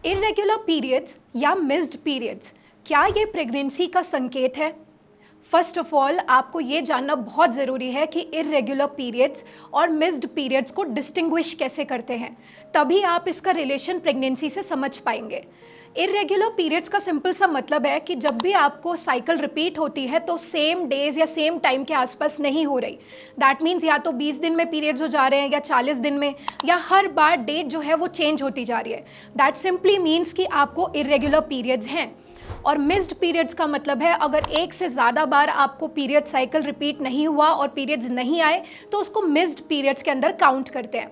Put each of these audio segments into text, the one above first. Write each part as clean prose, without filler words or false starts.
Irregular periods या missed periods, क्या ये प्रेगनेंसी का संकेत है? फर्स्ट ऑफ ऑल आपको ये जानना बहुत ज़रूरी है कि इर्रेगुलर पीरियड्स और मिस्ड पीरियड्स को डिस्टिंग्विश कैसे करते हैं, तभी आप इसका रिलेशन प्रेगनेंसी से समझ पाएंगे। इर्रेगुलर पीरियड्स का सिंपल सा मतलब है कि जब भी आपको साइकिल रिपीट होती है तो सेम डेज या सेम टाइम के आसपास नहीं हो रही। दैट मीन्स या तो 20 दिन में पीरियड्स हो जा रहे हैं या 40 दिन में, या हर बार डेट जो है वो चेंज होती जा रही है। दैट सिंपली मीन्स कि आपको इर्रेगुलर पीरियड्स हैं। और मिस्ड पीरियड्स का मतलब है अगर एक से ज़्यादा बार आपको पीरियड साइकिल रिपीट नहीं हुआ और पीरियड्स नहीं आए तो उसको मिस्ड पीरियड्स के अंदर काउंट करते हैं।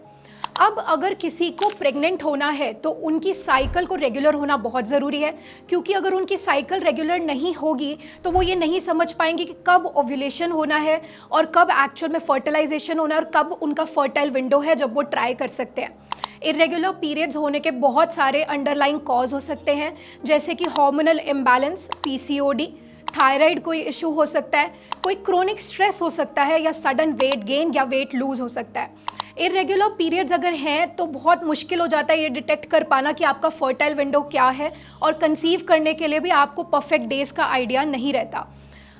अब अगर किसी को प्रेग्नेंट होना है तो उनकी साइकिल को रेगुलर होना बहुत ज़रूरी है, क्योंकि अगर उनकी साइकिल रेगुलर नहीं होगी तो वो ये नहीं समझ पाएंगे कि कब ओव्यूलेशन होना है और कब एक्चुअल में फर्टिलाइजेशन होना है और कब उनका फर्टाइल विंडो है जब वो ट्राई कर सकते हैं। इरेगुलर पीरियड्स होने के बहुत सारे अंडरलाइंग कॉज हो सकते हैं, जैसे कि हार्मोनल इम्बैलेंस, पीसीओडी, थायराइड कोई इशू हो सकता है, कोई क्रोनिक स्ट्रेस हो सकता है, या सडन वेट गेन या वेट लूज हो सकता है। इरेगुलर पीरियड्स अगर हैं तो बहुत मुश्किल हो जाता है ये डिटेक्ट कर पाना कि आपका फर्टाइल विंडो क्या है, और कंसीव करने के लिए भी आपको परफेक्ट डेज का आइडिया नहीं रहता।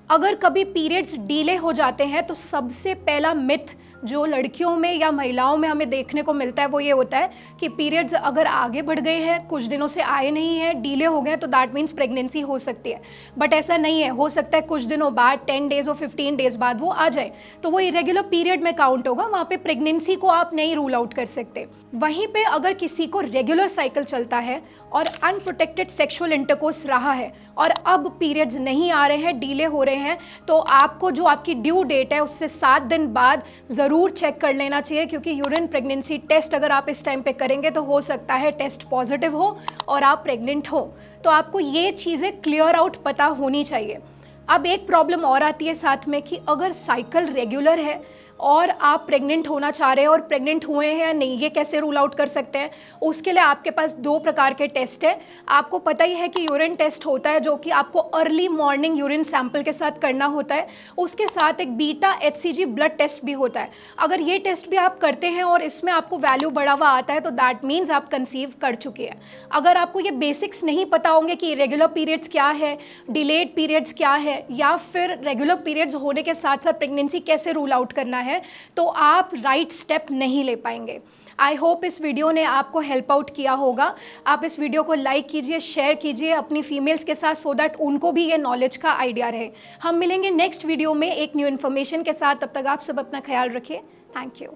अगर कभी पीरियड्स डिले हो जाते हैं तो सबसे पहला मिथ जो लड़कियों में या महिलाओं में हमें देखने को मिलता है वो ये होता है कि पीरियड्स अगर आगे बढ़ गए हैं, कुछ दिनों से आए नहीं हैं, डिले हो गए तो दैट मीन्स प्रेगनेंसी हो सकती है। बट ऐसा नहीं है, हो सकता है कुछ दिनों बाद 10 डेज और 15 डेज बाद वो आ जाए, तो वो इरेगुलर पीरियड में काउंट होगा, वहाँ पे प्रेगनेंसी को आप नहीं रूल आउट कर सकते। वहीं पे अगर किसी को रेगुलर साइकिल चलता है और अनप्रोटेक्टेड सेक्सुअल इंटरकोर्स रहा है और अब पीरियड्स नहीं आ रहे हैं, डिले हो रहे हैं, तो आपको जो आपकी ड्यू डेट है उससे 7 दिन बाद ज़रूर चेक कर लेना चाहिए, क्योंकि यूरिन प्रेगनेंसी टेस्ट अगर आप इस टाइम पे करेंगे तो हो सकता है टेस्ट पॉजिटिव हो और आप प्रेग्नेंट हो। तो आपको ये चीज़ें क्लियर आउट पता होनी चाहिए। अब एक प्रॉब्लम और आती है साथ में कि अगर साइकिल रेगुलर है और आप प्रेग्नेंट होना चाह रहे हैं और प्रेग्नेंट हुए हैं या नहीं, ये कैसे रूल आउट कर सकते हैं? उसके लिए आपके पास 2 प्रकार के टेस्ट हैं। आपको पता ही है कि यूरिन टेस्ट होता है जो कि आपको अर्ली मॉर्निंग यूरिन सैंपल के साथ करना होता है, उसके साथ एक बीटा HCG ब्लड टेस्ट भी होता है। अगर ये टेस्ट भी आप करते हैं और इसमें आपको वैल्यू बढ़ा हुआ आता है तो दैट मीन्स आप कंसीव कर चुके हैं। अगर आपको ये बेसिक्स नहीं पता होंगे कि रेगुलर पीरियड्स क्या है, डिलेड पीरियड्स क्या है, या फिर रेगुलर पीरियड्स होने के साथ साथ प्रेगनेंसी कैसे रूल आउट करना है, तो आप राइट स्टेप नहीं ले पाएंगे। आई होप इस वीडियो ने आपको हेल्प आउट किया होगा। आप इस वीडियो को लाइक कीजिए, शेयर कीजिए अपनी फीमेल्स के साथ, सो दैट उनको भी ये नॉलेज का आइडिया रहे। हम मिलेंगे नेक्स्ट वीडियो में एक न्यू इन्फॉर्मेशन के साथ। तब तक आप सब अपना ख्याल रखिए। Thank you.